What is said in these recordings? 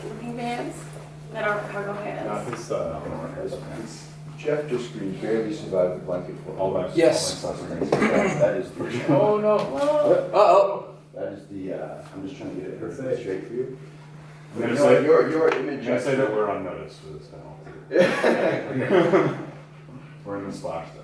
looking bands that are cargo heads. It's Jeff just screamed barely survived the blanket for All my Yes. That is the Oh no! Uh-oh. that is the I'm just trying to get it perfect straight for you. I'm gonna You say- know, your image. I'm gonna say that we're on notice for this panel. We're in the splash then.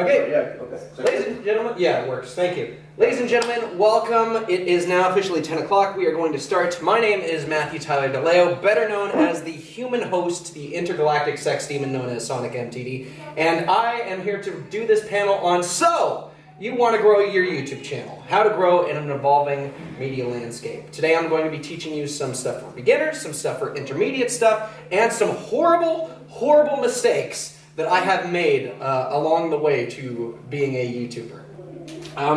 Okay. Yeah, okay. Ladies and gentlemen, yeah, it works. Thank you. Ladies and gentlemen, welcome. It is now officially 10 o'clock. We are going to start. My name is Matthew Tyler DeLeo, better known as the human host, the intergalactic sex demon known as SonicMTD, and I am here to do this panel on So You Want to Grow Your YouTube Channel, how to grow in an evolving media landscape. Today I'm going to be teaching you some stuff for beginners, some stuff for intermediate stuff, and some horrible, horrible mistakes that I have made along the way to being a YouTuber.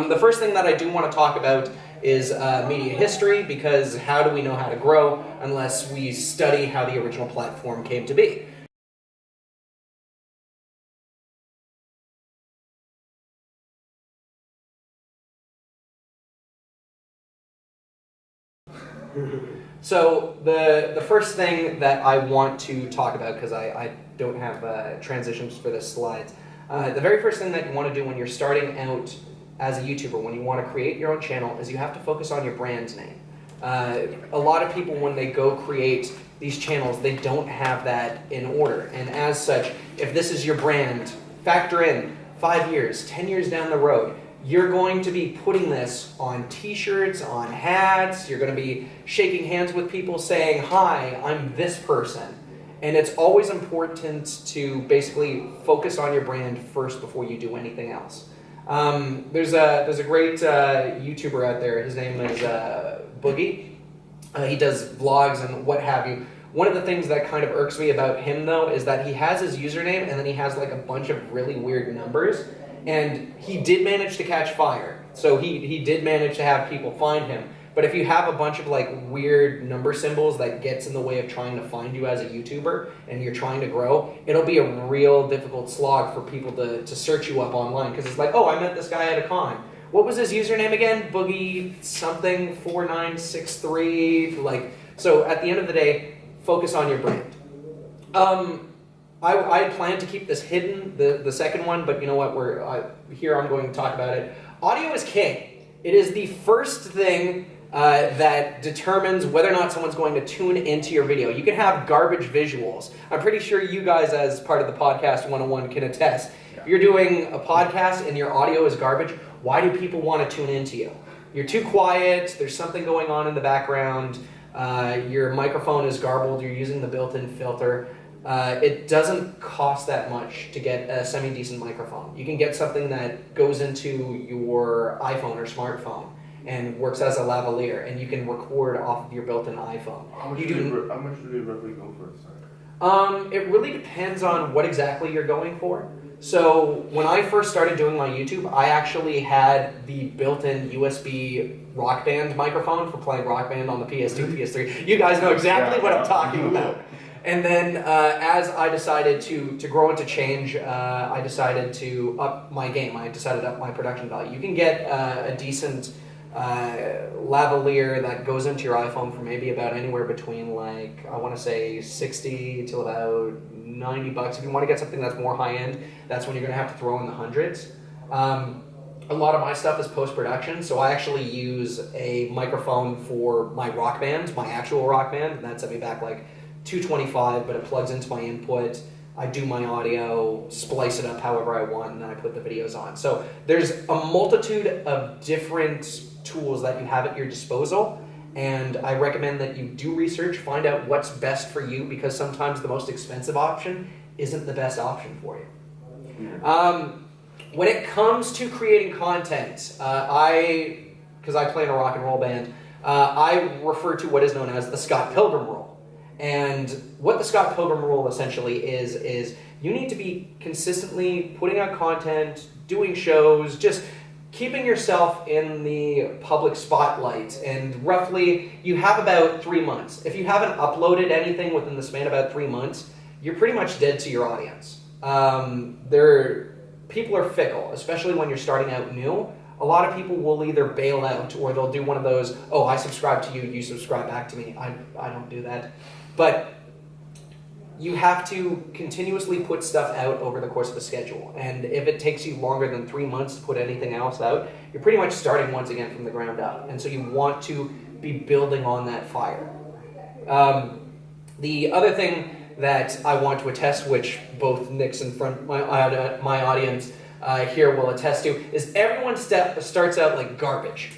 The first thing that I do want to talk about is media history, because how do we know how to grow unless we study how the original platform came to be? So the first thing that I want to talk about, because I don't have transitions for this slides, the very first thing that you want to do when you're starting out as a YouTuber, when you want to create your own channel, is you have to focus on your brand name. A lot of people, when they go create these channels, they don't have that in order, and as such, if this is your brand, factor in 5 years, 10 years down the road, you're going to be putting this on t-shirts, on hats, you're going to be shaking hands with people saying, "Hi, I'm this person." And it's always important to basically focus on your brand first before you do anything else. There's a great YouTuber out there, his name is Boogie. He does vlogs and what have you. One of the things that kind of irks me about him though is that he has his username and then he has like a bunch of really weird numbers. And he did manage to catch fire, so he did manage to have people find him. But if you have a bunch of like weird number symbols that gets in the way of trying to find you as a YouTuber and you're trying to grow, it'll be a real difficult slog for people to search you up online, because it's like, oh, I met this guy at a con. What was his username again? Boogie something 4963. Like, so at the end of the day, focus on your brand. I plan to keep this hidden, the second one, but you know what, here I'm going to talk about it. Audio is king. It is the first thing that determines whether or not someone's going to tune into your video. You can have garbage visuals. I'm pretty sure you guys, as part of the Podcast 101, can attest. If you're doing a podcast and your audio is garbage, why do people want to tune into you? You're too quiet, there's something going on in the background, your microphone is garbled, you're using the built-in filter. It doesn't cost that much to get a semi-decent microphone. You can get something that goes into your iPhone or smartphone and works as a lavalier, and you can record off of your built-in iPhone. How much do they roughly go for? It really depends on what exactly you're going for. So when I first started doing my YouTube, I actually had the built-in USB Rock Band microphone for playing Rock Band on the PS2, PS3. You guys know exactly what I'm talking about. And then as I decided to grow and to change, I decided to up my game. I decided to up my production value. You can get a decent lavalier that goes into your iPhone for maybe about anywhere between, like, I want to say 60 to about 90 bucks. If you want to get something that's more high-end, that's when you're going to have to throw in the hundreds. A lot of my stuff is post-production, so I actually use a microphone for my Rock Band, my actual Rock Band, and that set me back like $225, but it plugs into my input. I do my audio, splice it up however I want, and then I put the videos on. So there's a multitude of different tools that you have at your disposal, and I recommend that you do research, find out what's best for you, because sometimes the most expensive option isn't the best option for you. When it comes to creating content, because I play in a rock and roll band, I refer to what is known as the Scott Pilgrim rule. And what the Scott Pilgrim rule essentially is you need to be consistently putting out content, doing shows, just keeping yourself in the public spotlight. And roughly, you have about 3 months. If you haven't uploaded anything within the span of about 3 months, you're pretty much dead to your audience. People are fickle, especially when you're starting out new. A a lot of people will either bail out or they'll do one of those, oh, I subscribe to you, you subscribe back to me. I don't do that. But you have to continuously put stuff out over the course of a schedule. And if it takes you longer than 3 months to put anything else out, you're pretty much starting once again from the ground up. And so you want to be building on that fire. The other thing that I want to attest, which both Nick's and my audience here will attest to, is everyone starts out like garbage.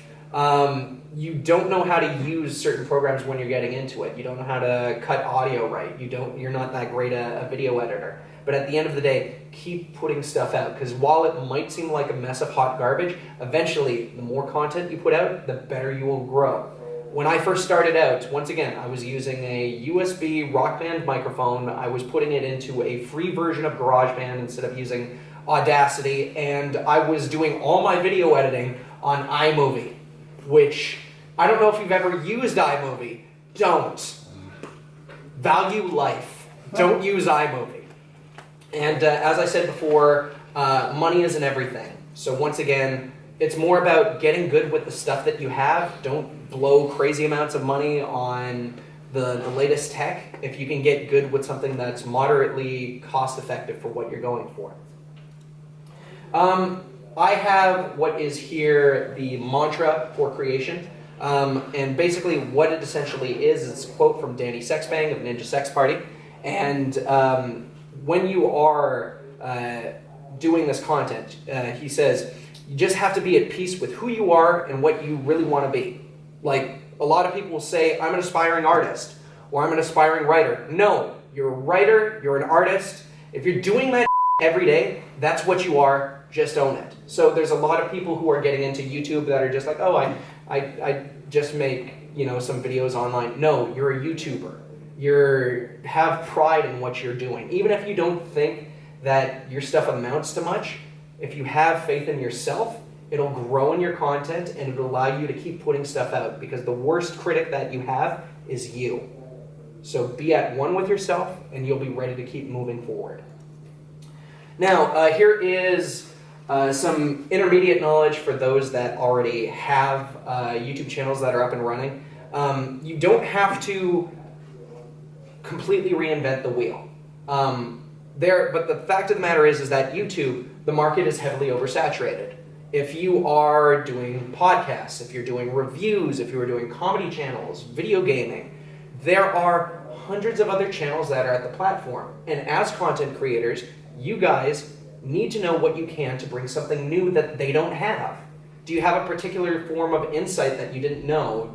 You don't know how to use certain programs when you're getting into it. You don't know how to cut audio right. You're not that great a video editor. But at the end of the day, keep putting stuff out, because while it might seem like a mess of hot garbage, eventually the more content you put out, the better you will grow. When I first started out, once again, I was using a USB Rock Band microphone. I was putting it into a free version of GarageBand instead of using Audacity, and I was doing all my video editing on iMovie, which I don't know if you've ever used iMovie. Don't. Value life. Don't use iMovie. And as I said before, money isn't everything. So once again, it's more about getting good with the stuff that you have. Don't blow crazy amounts of money on the latest tech if you can get good with something that's moderately cost effective for what you're going for. I have what is here the mantra for creation. And basically what it essentially is, it's a quote from Danny Sexbang of Ninja Sex Party. And when you are doing this content, he says, you just have to be at peace with who you are and what you really want to be. Like, a lot of people will say, I'm an aspiring artist, or I'm an aspiring writer. No, you're a writer, you're an artist. If you're doing that every day, that's what you are, just own it. So there's a lot of people who are getting into YouTube that are just like, oh, I just make, some videos online. No, you're a YouTuber. Have pride in what you're doing. Even if you don't think that your stuff amounts to much, if you have faith in yourself, it'll grow in your content and it'll allow you to keep putting stuff out, because the worst critic that you have is you. So be at one with yourself and you'll be ready to keep moving forward. Now, here is some intermediate knowledge for those that already have YouTube channels that are up and running. You don't have to completely reinvent the wheel. But the fact of the matter is that YouTube, the market is heavily oversaturated. If you are doing podcasts, if you're doing reviews, if you're doing comedy channels, video gaming, there are hundreds of other channels that are at the platform. And as content creators, you guys need to know what you can to bring something new that they don't have. Do you have a particular form of insight that you didn't know?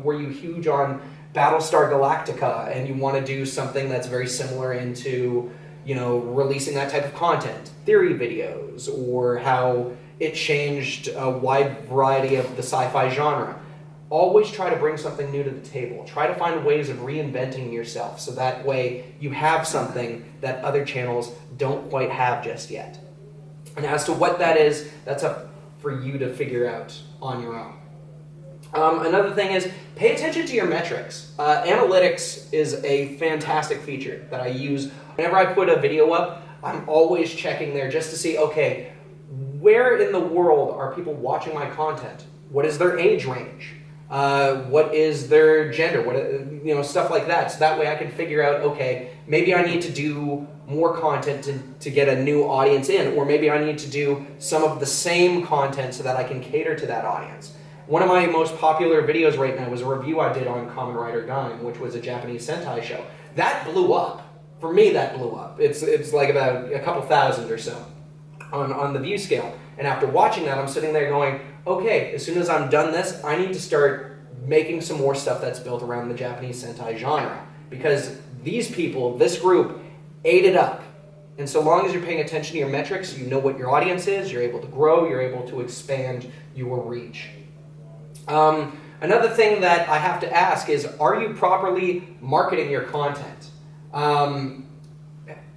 Were you huge on Battlestar Galactica and you want to do something that's very similar into, releasing that type of content, theory videos, or how it changed a wide variety of the sci-fi genre? Always try to bring something new to the table. Try to find ways of reinventing yourself, so that way you have something that other channels don't quite have just yet. And as to what that is, that's up for you to figure out on your own. Another thing is, pay attention to your metrics. Analytics is a fantastic feature that I use. Whenever I put a video up, I'm always checking there just to see, okay, where in the world are people watching my content? What is their age range? What is their gender? Stuff like that. So that way I can figure out, okay, maybe I need to do more content to get a new audience in, or maybe I need to do some of the same content so that I can cater to that audience. One of my most popular videos right now was a review I did on Kamen Rider Gaim, which was a Japanese Sentai show. That blew up. For me, that blew up. It's like about a couple thousand or so on the view scale. And after watching that, I'm sitting there going, okay, as soon as I'm done this, I need to start making some more stuff that's built around the Japanese Sentai genre. Because these people, this group, ate it up. And so long as you're paying attention to your metrics, you know what your audience is, you're able to grow, you're able to expand your reach. Another thing that I have to ask is, are you properly marketing your content?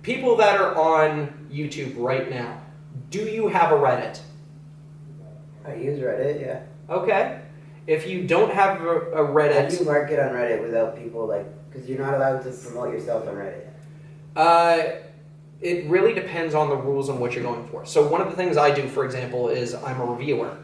People that are on YouTube right now, do you have a Reddit? I use Reddit, yeah. Okay. If you don't have a Reddit... How do you market on Reddit without people, because you're not allowed to promote yourself on Reddit? It really depends on the rules and what you're going for. So one of the things I do, for example, is I'm a reviewer.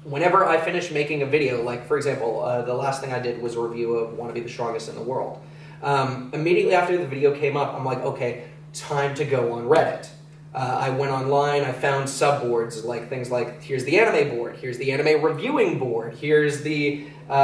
whenever I finish making a video, like for example, the last thing I did was a review of Want to Be the Strongest in the World. Immediately after the video came up, I'm like, okay, time to go on Reddit. I went online, I found subboards, like things like, here's the anime board, here's the anime reviewing board, here's the here's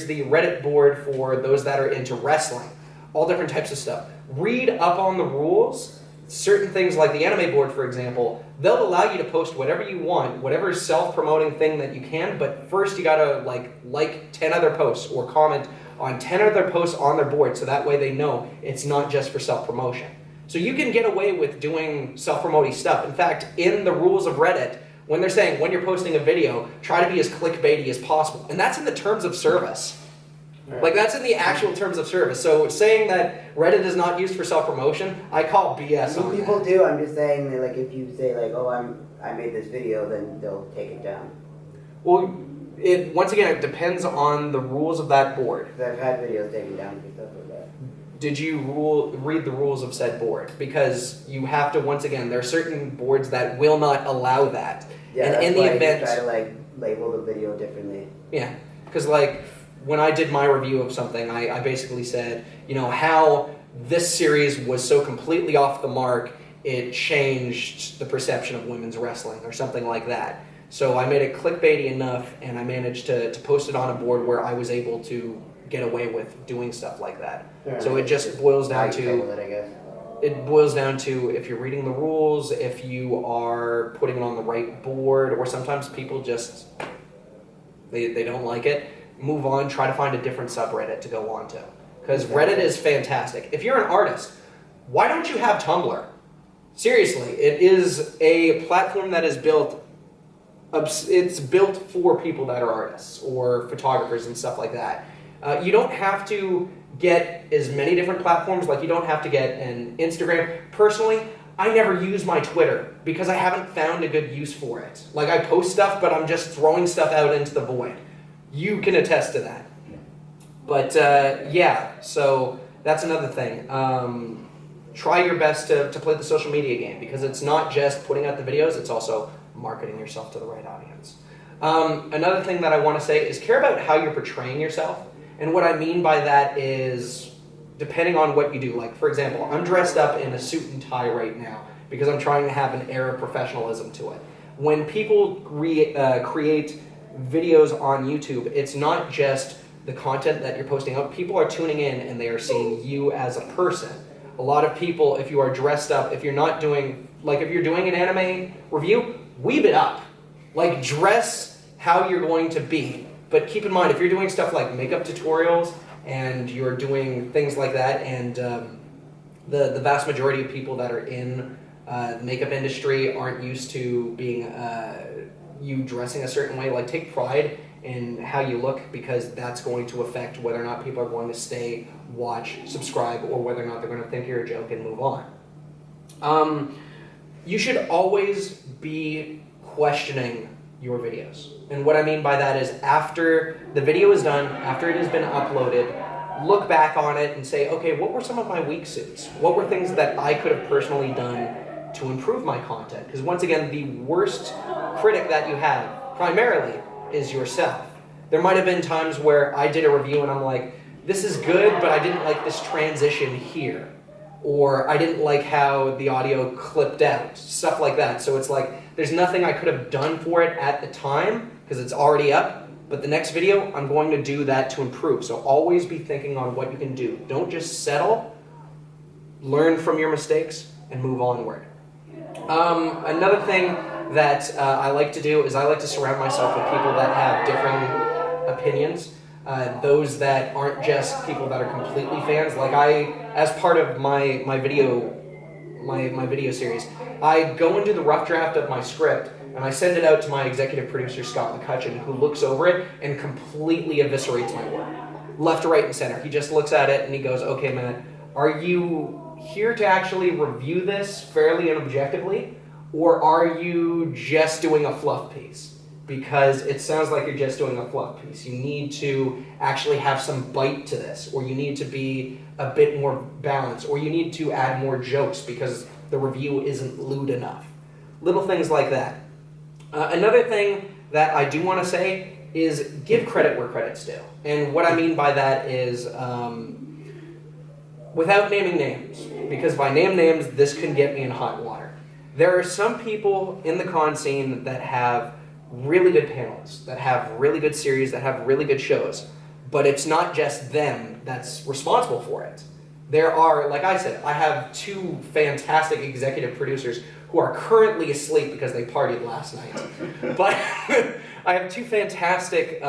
the Reddit board for those that are into wrestling, all different types of stuff. Read up on the rules. Certain things like the anime board, for example, they'll allow you to post whatever you want, whatever self-promoting thing that you can, but first you gotta like 10 other posts or comment on 10 other posts on their board, so that way they know it's not just for self-promotion. So you can get away with doing self-promoting stuff. In fact, in the rules of Reddit, when they're saying when you're posting a video, try to be as clickbaity as possible. And that's in the terms of service. Like, that's in the actual terms of service. So saying that Reddit is not used for self-promotion, I call BS on People that. do. I'm just saying that, like, if you say, like, oh, I made this video, then they'll take it down. Well, once again, it depends on the rules of that board. Because I've had videos taken down for stuff like that. Did you read the rules of said board? Because you have to, once again, there are certain boards that will not allow that. Yeah, and that's in why the event, I try to, like, label the video differently. yeah, because like when I did my review of something, I basically said, you know, how this series was so completely off the mark, it changed the perception of women's wrestling or something like that. So I made it clickbaity enough, and I managed to post it on a board where I was able to get away with doing stuff like that. Fair So enough. it just boils How down you deal to, with it, I guess. it boils down to if you're reading the rules, if you are putting it on the right board, or sometimes people just, they don't like it. Move on, try to find a different subreddit to go on to. Because Reddit is fantastic. If you're an artist, why don't you have Tumblr? Seriously, it is a platform that is built, it's built for people that are artists or photographers and stuff like that. You don't have to get as many different platforms, like you don't have to get an Instagram. Personally, I never use my Twitter because I haven't found a good use for it. Like, I post stuff, but I'm just throwing stuff out into the void. You can attest to that. But yeah, so that's another thing. Try your best to play the social media game, because it's not just putting out the videos, it's also marketing yourself to the right audience. Another thing that I want to say is care about how you're portraying yourself. And what I mean by that is, depending on what you do, like for example, I'm dressed up in a suit and tie right now because I'm trying to have an air of professionalism to it. When people create videos on YouTube, it's not just the content that you're posting out. People are tuning in and they are seeing you as a person. A lot of people, if you are dressed up, if you're not doing, like if you're doing an anime review, weave it up. Like, dress how you're going to be. But keep in mind, if you're doing stuff like makeup tutorials and you're doing things like that, and the vast majority of people that are in the makeup industry aren't used to being you dressing a certain way, like take pride in how you look, because that's going to affect whether or not people are going to stay, watch, subscribe, or whether or not they're going to think you're a joke and move on. You should always be questioning your videos. And what I mean by that is, after the video is done, after it has been uploaded, look back on it and say, okay, what were some of my weak suits? What were things that I could have personally done to improve my content? Because once again, the worst critic that you have primarily is yourself. There might have been times where I did a review and I'm like, this is good, but I didn't like this transition here. Or I didn't like how the audio clipped out, stuff like that. So it's like, there's nothing I could have done for it at the time because it's already up, but the next video, I'm going to do that to improve. So always be thinking on what you can do. Don't just settle, learn from your mistakes, and move onward. Another thing that I like to do is I like to surround myself with people that have differing opinions. Those that aren't just people that are completely fans. Like as part of my video series, I go and do the rough draft of my script, and I send it out to my executive producer, Scott McCutcheon, who looks over it and completely eviscerates my work. Left, right, and center. He just looks at it and he goes, okay, man, are you here to actually review this fairly and objectively, or are you just doing a fluff piece? Because it sounds like you're just doing a fluff piece. You need to actually have some bite to this, or you need to be a bit more balanced, or you need to add more jokes because the review isn't lewd enough. Little things like that. Another thing that I do want to say is give credit where credit's due. And what I mean by that is without naming names, because if I name names, this can get me in hot water. There are some people in the con scene that have really good panels, that have really good series, that have really good shows, but it's not just them that's responsible for it. There are, like I said, I have 2 fantastic executive producers who are currently asleep because they partied last night. But I have 2 fantastic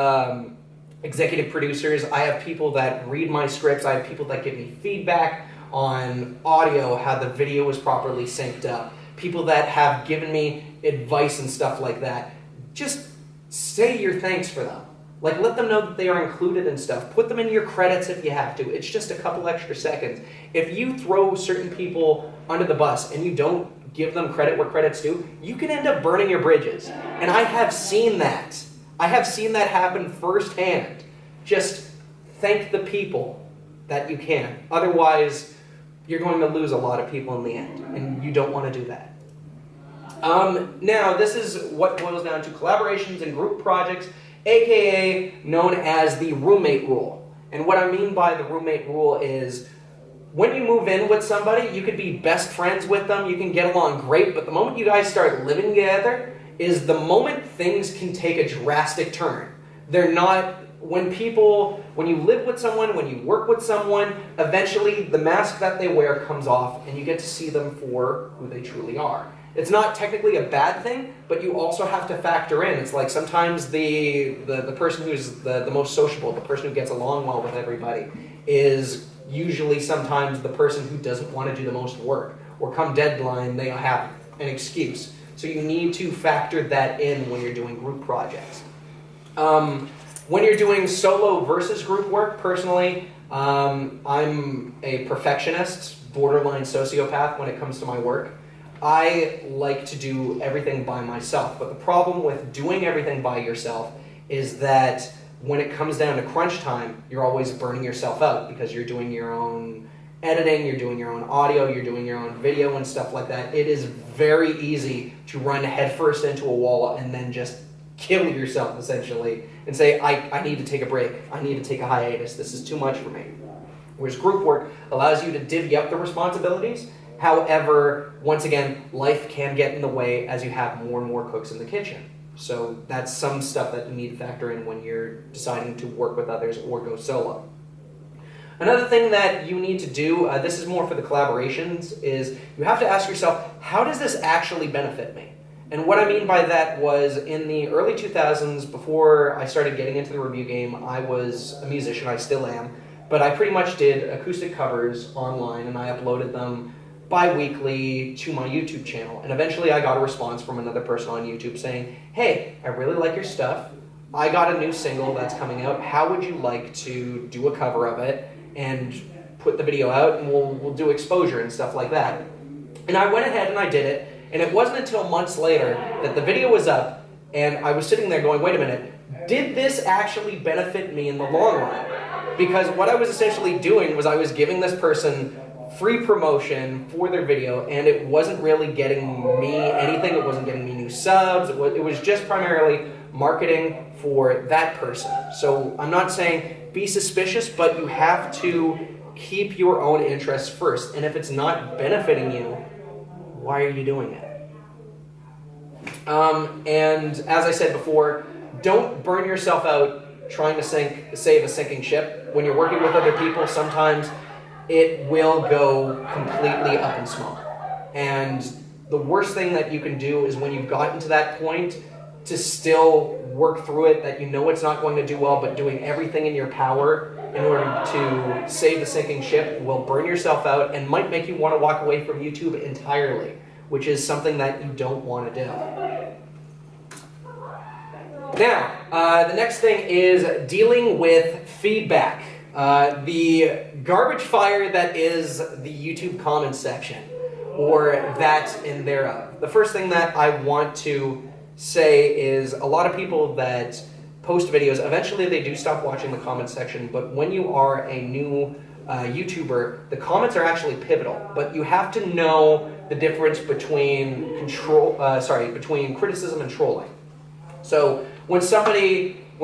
executive producers. I have people that read my scripts. I have people that give me feedback on audio, how the video is properly synced up. People that have given me advice and stuff like that. Just say your thanks for them. Like, let them know that they are included and stuff. Put them in your credits if you have to. It's just a couple extra seconds. If you throw certain people under the bus and you don't give them credit where credit's due, you can end up burning your bridges. And I have seen that. I have seen that happen firsthand. Just thank the people that you can. Otherwise, you're going to lose a lot of people in the end, and you don't want to do that. Now, this is what boils down to collaborations and group projects, aka known as the roommate rule. And what I mean by the roommate rule is when you move in with somebody, you could be best friends with them, you can get along great, but the moment you guys start living together is the moment things can take a drastic turn. They're not, when you live with someone, when you work with someone, eventually the mask that they wear comes off and you get to see them for who they truly are. It's not technically a bad thing, but you also have to factor in. It's like sometimes the person who's the most sociable, the person who gets along well with everybody, is usually sometimes the person who doesn't want to do the most work. Or come deadline, they have an excuse. So you need to factor that in when you're doing group projects. When you're doing solo versus group work, personally, I'm a perfectionist, borderline sociopath when it comes to my work. I like to do everything by myself, but the problem with doing everything by yourself is that when it comes down to crunch time, you're always burning yourself out because you're doing your own editing, you're doing your own audio, you're doing your own video and stuff like that. It is very easy to run headfirst into a wall and then just kill yourself, essentially, and say, I need to take a break, I need to take a hiatus, this is too much for me. Whereas group work allows you to divvy up the responsibilities. However, once again, life can get in the way as you have more and more cooks in the kitchen. So that's some stuff that you need to factor in when you're deciding to work with others or go solo. Another thing that you need to do, this is more for the collaborations, is you have to ask yourself, how does this actually benefit me? And what I mean by that was in the early 2000s, before I started getting into the review game, I was a musician, I still am, but I pretty much did acoustic covers online and I uploaded them bi-weekly to my YouTube channel. And eventually I got a response from another person on YouTube saying, hey, I really like your stuff. I got a new single that's coming out. How would you like to do a cover of it and put the video out and we'll do exposure and stuff like that. And I went ahead and I did it. And it wasn't until months later that the video was up and I was sitting there going, wait a minute, did this actually benefit me in the long run? Because what I was essentially doing was I was giving this person free promotion for their video, and it wasn't really getting me anything. It wasn't getting me new subs. It was just primarily marketing for that person. So I'm not saying be suspicious, but you have to keep your own interests first. And if it's not benefiting you, why are you doing it? And as I said before, don't burn yourself out trying to save a sinking ship. When you're working with other people, sometimes it will go completely up in smoke. And the worst thing that you can do is when you've gotten to that point to still work through it, that you know it's not going to do well, but doing everything in your power in order to save the sinking ship will burn yourself out and might make you want to walk away from YouTube entirely, which is something that you don't want to do. Now, the next thing is dealing with feedback. The garbage fire that is the YouTube comments section, or that in thereof. The first thing that I want to say is a lot of people that post videos, eventually they do stop watching the comments section, but when you are a new YouTuber, the comments are actually pivotal, but you have to know the difference between between criticism and trolling. So when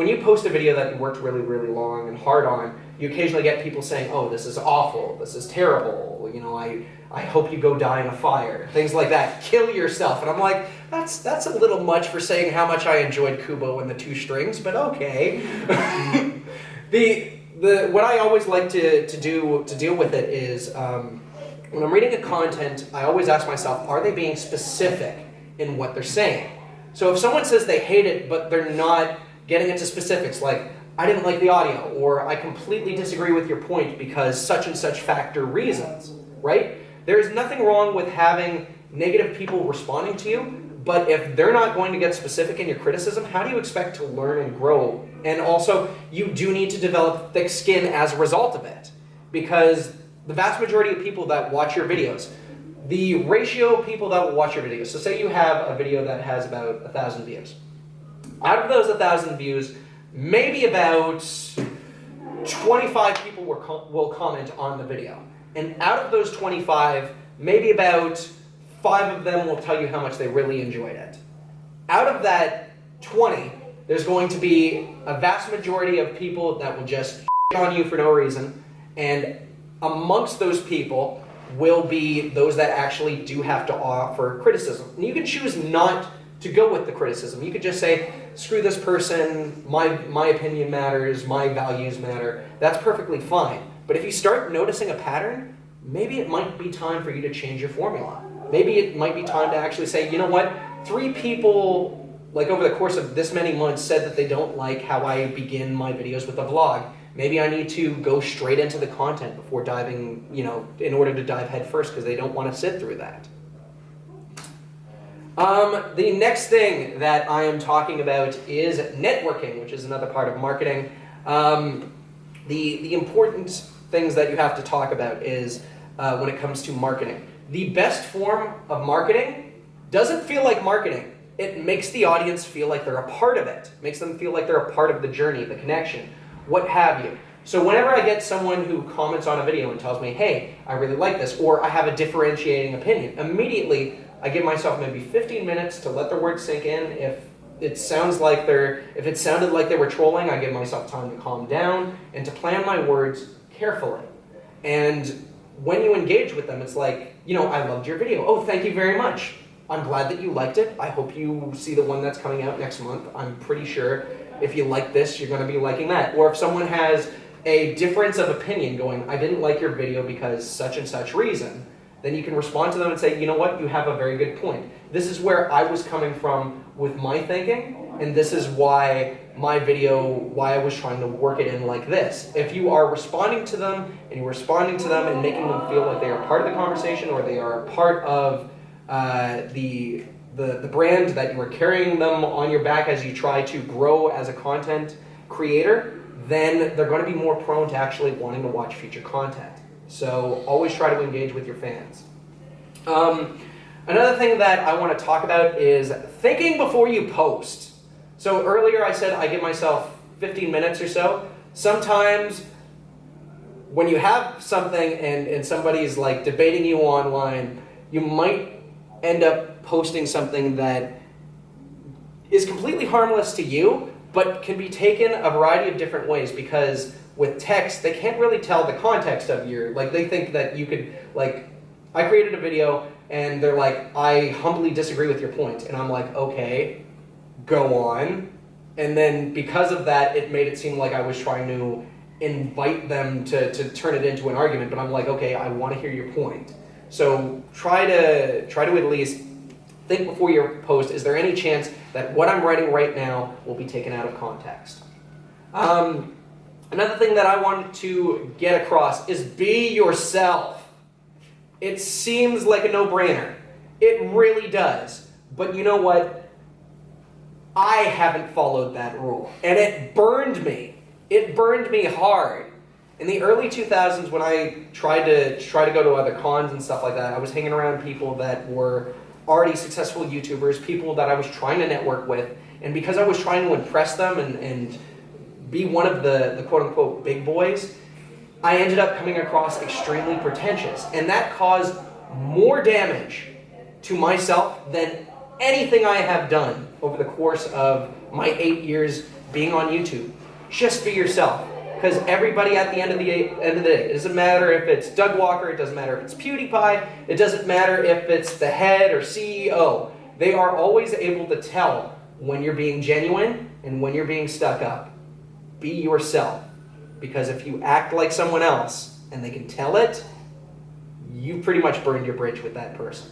you post a video that you worked really, really long and hard on, you occasionally get people saying, oh, this is awful, this is terrible, you know, I hope you go die in a fire, things like that, kill yourself. And I'm like, that's a little much for saying how much I enjoyed Kubo and the Two Strings, but okay. What I always like to deal with it is, when I'm reading a content, I always ask myself, are they being specific in what they're saying? So if someone says they hate it, but they're not getting into specifics, like, I didn't like the audio, or I completely disagree with your point because such and such factor reasons, right? There is nothing wrong with having negative people responding to you, but if they're not going to get specific in your criticism, how do you expect to learn and grow? And also, you do need to develop thick skin as a result of it, because the vast majority of people that watch your videos, the ratio of people that will watch your videos, so say you have a video that has about 1,000 views. Out of those 1,000 views, maybe about 25 people will comment on the video. And out of those 25, maybe about 5 of them will tell you how much they really enjoyed it. Out of that 20, there's going to be a vast majority of people that will just on you for no reason, and amongst those people will be those that actually do have to offer criticism. And you can choose not to go with the criticism. You could just say, screw this person, my opinion matters, my values matter. That's perfectly fine. But if you start noticing a pattern, maybe it might be time for you to change your formula. Maybe it might be time to actually say, you know what, 3 people, like over the course of this many months, said that they don't like how I begin my videos with a vlog. Maybe I need to go straight into the content before diving, you know, in order to dive head first, because they don't want to sit through that. The next thing that I am talking about is networking, which is another part of marketing. The important things that you have to talk about is when it comes to marketing. The best form of marketing doesn't feel like marketing. It makes the audience feel like they're a part of it. It makes them feel like they're a part of the journey, the connection, what have you. So whenever I get someone who comments on a video and tells me, hey, I really like this, or I have a differentiating opinion, immediately I give myself maybe 15 minutes to let their words sink in. If it sounded like they were trolling, I give myself time to calm down and to plan my words carefully. And when you engage with them, it's like, you know, I loved your video. Oh, thank you very much. I'm glad that you liked it. I hope you see the one that's coming out next month. I'm pretty sure if you like this, you're going to be liking that. Or if someone has a difference of opinion going, I didn't like your video because such and such reason, then you can respond to them and say, you know what, you have a very good point. This is where I was coming from with my thinking, and this is why my video, why I was trying to work it in like this. If you are responding to them, and you're responding to them and making them feel like they are part of the conversation, or they are a part of the brand, that you are carrying them on your back as you try to grow as a content creator, then they're going to be more prone to actually wanting to watch future content. So always try to engage with your fans. Another thing that I want to talk about is thinking before you post. So earlier I said I give myself 15 minutes or so. Sometimes when you have something and somebody's like debating you online, you might end up posting something that is completely harmless to you, but can be taken a variety of different ways, because with text, they can't really tell the context of your, like, they think that you could, like, I created a video and they're like, I humbly disagree with your point. And I'm like, okay, go on. And then because of that, it made it seem like I was trying to invite them to turn it into an argument. But I'm like, okay, I want to hear your point. So try to at least think before you post, is there any chance that what I'm writing right now will be taken out of context? Another thing that I wanted to get across is be yourself. It seems like a no-brainer. It really does. But you know what? I haven't followed that rule. And it burned me. It burned me hard. In the early 2000s, when I tried to go to other cons and stuff like that, I was hanging around people that were already successful YouTubers, people that I was trying to network with. And because I was trying to impress them and be one of the quote-unquote big boys, I ended up coming across extremely pretentious. And that caused more damage to myself than anything I have done over the course of my 8 years being on YouTube. Just be yourself. Because everybody at the end of the day, it doesn't matter if it's Doug Walker, it doesn't matter if it's PewDiePie, it doesn't matter if it's the head or CEO. They are always able to tell when you're being genuine and when you're being stuck up. Be yourself. Because if you act like someone else and they can tell it, you pretty much burned your bridge with that person.